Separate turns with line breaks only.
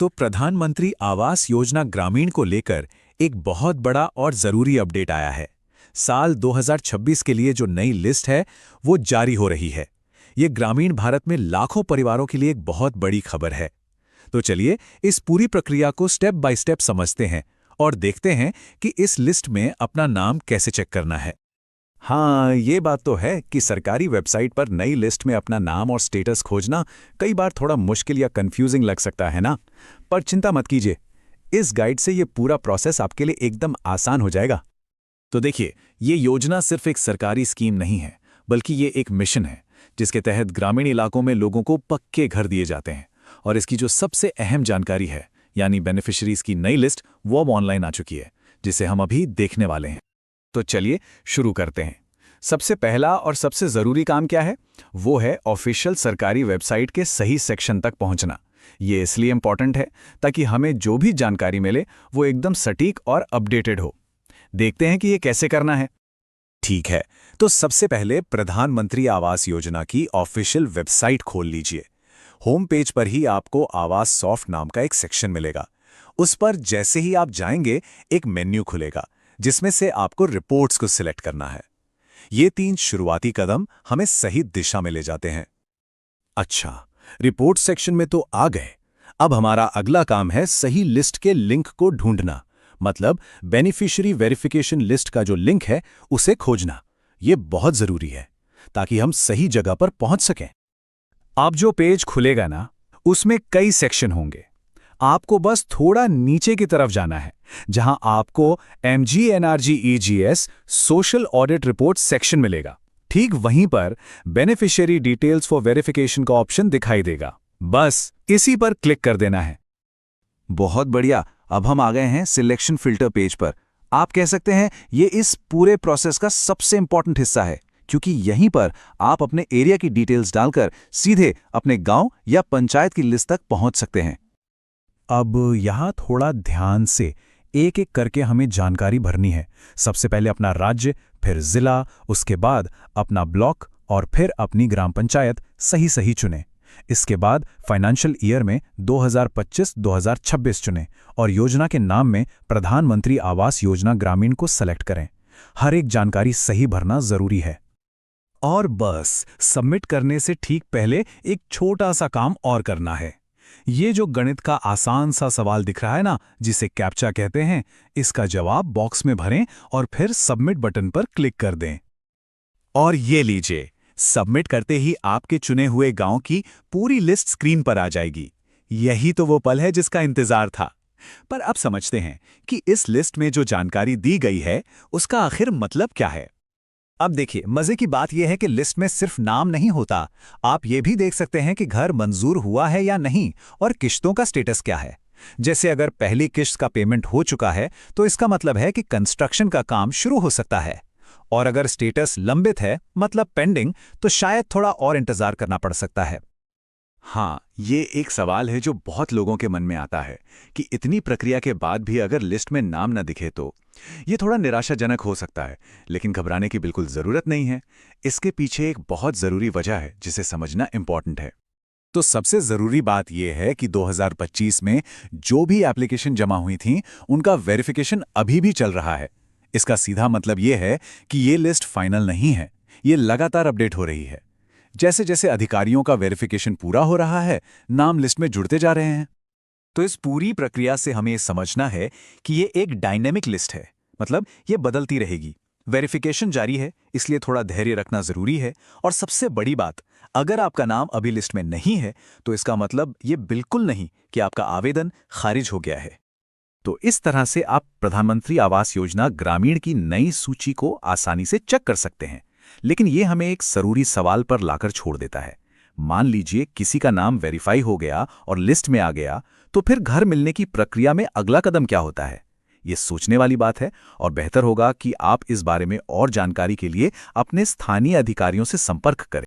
तो प्रधानमंत्री आवास योजना ग्रामीण को लेकर एक बहुत बड़ा और ज़रूरी अपडेट आया है। साल 2026 के लिए जो नई लिस्ट है, वो जारी हो रही है। ये ग्रामीण भारत में लाखों परिवारों के लिए एक बहुत बड़ी खबर है। तो चलिए इस पूरी प्रक्रिया को स्टेप बाय स्टेप समझते हैं और देखते हैं कि इस लिस्ट में अपना नाम कैसे चेक करना है। हाँ, ये बात तो है कि सरकारी वेबसाइट पर नई लिस्ट में अपना नाम और स्टेटस खोजना कई बार थोड़ा मुश्किल या कंफ्यूजिंग लग सकता है ना। पर चिंता मत कीजिए, इस गाइड से ये पूरा प्रोसेस आपके लिए एकदम आसान हो जाएगा। तो देखिए, ये योजना सिर्फ एक सरकारी स्कीम नहीं है, बल्कि ये एक मिशन है जिसके तहत ग्रामीण इलाकों में लोगों को पक्के घर दिए जाते हैं। और इसकी जो सबसे अहम जानकारी है, यानी बेनिफिशरीज की नई लिस्ट, वो अब ऑनलाइन आ चुकी है, जिसे हम अभी देखने वाले हैं। तो चलिए शुरू करते हैं। सबसे पहला और सबसे ज़रूरी काम क्या है? वो है ऑफिशियल सरकारी वेबसाइट के सही सेक्शन तक पहुंचना। ये इसलिए इम्पॉर्टेंट है ताकि हमें जो भी जानकारी मिले वो एकदम सटीक और अपडेटेड हो। देखते हैं कि ये कैसे करना है। ठीक है, तो सबसे पहले प्रधानमंत्री आवास योजना की ऑफिशियल वेबसाइट खोल लीजिए। होम पेज पर ही आपको आवास सॉफ्ट नाम का एक सेक्शन मिलेगा। उस पर जैसे ही आप जाएंगे, एक मेन्यू खुलेगा जिसमें से आपको रिपोर्ट्स को सिलेक्ट करना है। ये 3 शुरुआती कदम हमें सही दिशा में ले जाते हैं। अच्छा, रिपोर्ट सेक्शन में तो आ गए। अब हमारा अगला काम है सही लिस्ट के लिंक को ढूंढना, मतलब बेनिफिशियरी वेरिफिकेशन लिस्ट का जो लिंक है उसे खोजना। ये बहुत जरूरी है ताकि हम सही जगह पर पहुंच सकें। अब जो पेज खुलेगा ना, उसमें कई सेक्शन होंगे। आपको बस थोड़ा नीचे की तरफ जाना है, जहां आपको MGNRGEGS social audit report section मिलेगा। ठीक वहीं पर बेनिफिशियरी डिटेल्स फॉर वेरिफिकेशन का ऑप्शन दिखाई देगा। बस इसी पर क्लिक कर देना है। बहुत बढ़िया, अब हम आ गए हैं सिलेक्शन फिल्टर पेज पर। आप कह सकते हैं ये इस पूरे प्रोसेस का सबसे इंपॉर्टेंट हिस्सा है, क्योंकि यहीं पर आप अपने एरिया की डिटेल्स डालकर सीधे अपने गांव या पंचायत की लिस्ट तक पहुंच सकते हैं। अब यहाँ थोड़ा ध्यान से एक एक करके हमें जानकारी भरनी है। सबसे पहले अपना राज्य, फिर जिला, उसके बाद अपना ब्लॉक और फिर अपनी ग्राम पंचायत सही चुनें। इसके बाद फाइनेंशियल ईयर में 2025-2026 चुनें और योजना के नाम में प्रधानमंत्री आवास योजना ग्रामीण को सेलेक्ट करें। हर एक जानकारी सही भरना जरूरी है। और बस सबमिट करने से ठीक पहले एक छोटा सा काम और करना है। ये जो गणित का आसान सा सवाल दिख रहा है ना, जिसे कैप्चा कहते हैं, इसका जवाब बॉक्स में भरें और फिर सबमिट बटन पर क्लिक कर दें। और ये लीजिए, सबमिट करते ही आपके चुने हुए गांव की पूरी लिस्ट स्क्रीन पर आ जाएगी। यही तो वो पल है जिसका इंतजार था। पर अब समझते हैं कि इस लिस्ट में जो जानकारी दी गई है, उसका आखिर मतलब क्या है। अब देखिए, मजे की बात यह है कि लिस्ट में सिर्फ नाम नहीं होता, आप ये भी देख सकते हैं कि घर मंजूर हुआ है या नहीं और किश्तों का स्टेटस क्या है। जैसे अगर पहली किश्त का पेमेंट हो चुका है तो इसका मतलब है कि कंस्ट्रक्शन का काम शुरू हो सकता है, और अगर स्टेटस लंबित है, मतलब पेंडिंग, तो शायद थोड़ा और इंतजार करना पड़ सकता है। हाँ, ये एक सवाल है जो बहुत लोगों के मन में आता है कि इतनी प्रक्रिया के बाद भी अगर लिस्ट में नाम न दिखे तो ये थोड़ा निराशाजनक हो सकता है, लेकिन घबराने की बिल्कुल ज़रूरत नहीं है। इसके पीछे एक बहुत ज़रूरी वजह है जिसे समझना इम्पॉर्टेंट है। तो सबसे ज़रूरी बात यह है कि 2025 में जो भी एप्लीकेशन जमा हुई थी, उनका वेरिफिकेशन अभी भी चल रहा है। इसका सीधा मतलब ये है कि ये लिस्ट फाइनल नहीं है, ये लगातार अपडेट हो रही है। जैसे जैसे अधिकारियों का वेरिफिकेशन पूरा हो रहा है, नाम लिस्ट में जुड़ते जा रहे हैं। तो इस पूरी प्रक्रिया से हमें समझना है कि ये एक डायनेमिक लिस्ट है, मतलब ये बदलती रहेगी। वेरिफिकेशन जारी है, इसलिए थोड़ा धैर्य रखना जरूरी है। और सबसे बड़ी बात, अगर आपका नाम अभी लिस्ट में नहीं है तो इसका मतलब ये बिल्कुल नहीं कि आपका आवेदन खारिज हो गया है। तो इस तरह से आप प्रधानमंत्री आवास योजना ग्रामीण की नई सूची को आसानी से चेक कर सकते हैं। लेकिन ये हमें एक जरूरी सवाल पर लाकर छोड़ देता है। मान लीजिए किसी का नाम वेरीफाई हो गया और लिस्ट में आ गया, तो फिर घर मिलने की प्रक्रिया में अगला कदम क्या होता है? ये सोचने वाली बात है और बेहतर होगा कि आप इस बारे में और जानकारी के लिए अपने स्थानीय अधिकारियों से संपर्क करें।